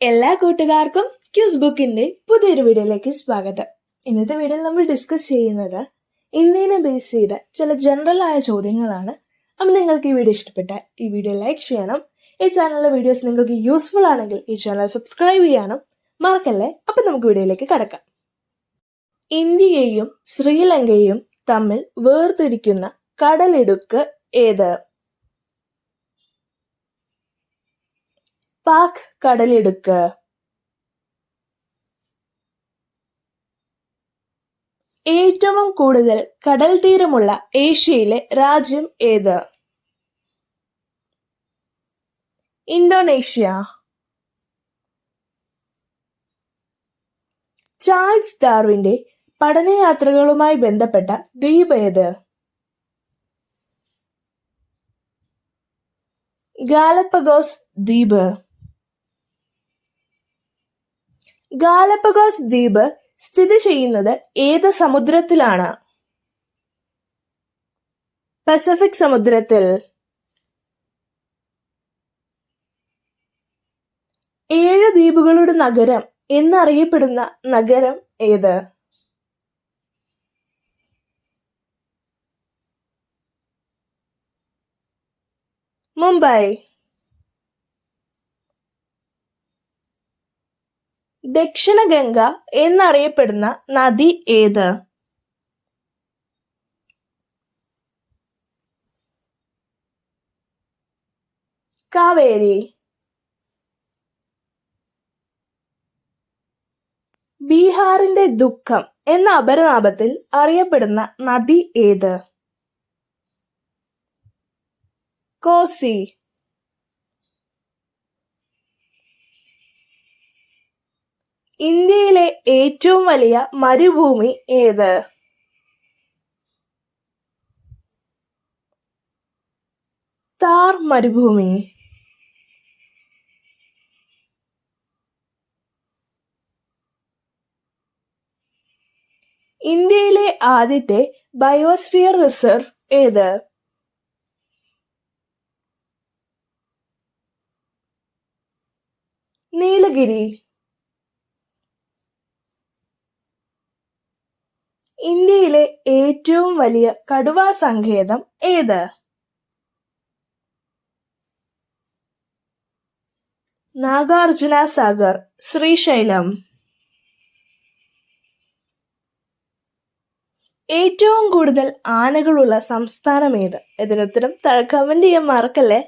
എല്ലാ കൂട്ടുകാർക്കും ക്യൂസ് ബുക്കിന്റെ പുതിയൊരു വീഡിയോയിലേക്ക് സ്വാഗതം. ഇന്നത്തെ വീഡിയോയിൽ നമ്മൾ ഡിസ്കസ് ചെയ്യുന്നത് ഇന്ത്യനെ ബേസ് ചെയ്ത ചില ജനറൽ ആയ ചോദ്യങ്ങളാണ്. അപ്പം നിങ്ങൾക്ക് ഈ വീഡിയോ ഇഷ്ടപ്പെട്ടാൽ ഈ വീഡിയോ ലൈക്ക് ചെയ്യണം. ഈ ചാനലിലെ വീഡിയോസ് നിങ്ങൾക്ക് യൂസ്ഫുൾ ആണെങ്കിൽ ഈ ചാനൽ സബ്സ്ക്രൈബ് ചെയ്യാനും മറക്കല്ലേ. അപ്പം നമുക്ക് വീഡിയോയിലേക്ക് കടക്കാം. ഇന്ത്യയെയും ശ്രീലങ്കയെയും തമ്മിൽ വേർതിരിക്കുന്ന കടലിടുക്ക് ഏത്? പാക് കടലിടുക്ക്. ഏറ്റവും കൂടുതൽ കടൽ തീരമുള്ള ഏഷ്യയിലെ രാജ്യം ഏത്? ഇന്തോനേഷ്യ. ചാൾസ് ഡാർവിന്റെ പഠനയാത്രകളുമായി ബന്ധപ്പെട്ട ദ്വീപ് ഏത്? ഗാലപ്പഗോസ് ദ്വീപ്. ഗാലപ്പഗോസ് ദ്വീപ് സ്ഥിതി ചെയ്യുന്നത് ഏത് സമുദ്രത്തിലാണ്? പസഫിക് സമുദ്രത്തിൽ. 7 ദ്വീപുകളുടെ നഗരം എന്നറിയപ്പെടുന്ന നഗരം ഏത്? മുംബൈ. ദക്ഷിണ ഗംഗ എന്നറിയപ്പെടുന്ന നദി ഏത്? കാവേരി. ബീഹാറിന്റെ ദുഃഖം എന്ന അപരനാമത്തിൽ അറിയപ്പെടുന്ന നദി ഏത്? കോസി. ഇന്ത്യയിലെ ഏറ്റവും വലിയ മരുഭൂമി ഏത്? താർ മരുഭൂമി. ഇന്ത്യയിലെ ആദ്യത്തെ ബയോസ്ഫിയർ റിസർവ് ഏത്? നീലഗിരി. ഇന്ത്യയിലെ ഏറ്റവും വലിയ കടുവാ സങ്കേതം ഏത്? നാഗാർജുന സാഗർ, ശ്രീശൈലം. ഏറ്റവും കൂടുതൽ ആനകളുള്ള സംസ്ഥാനം ഏത്? ഇതിനുത്തരം താഴെ കമന്റ് ചെയ്യാൻ മറക്കല്ലേ.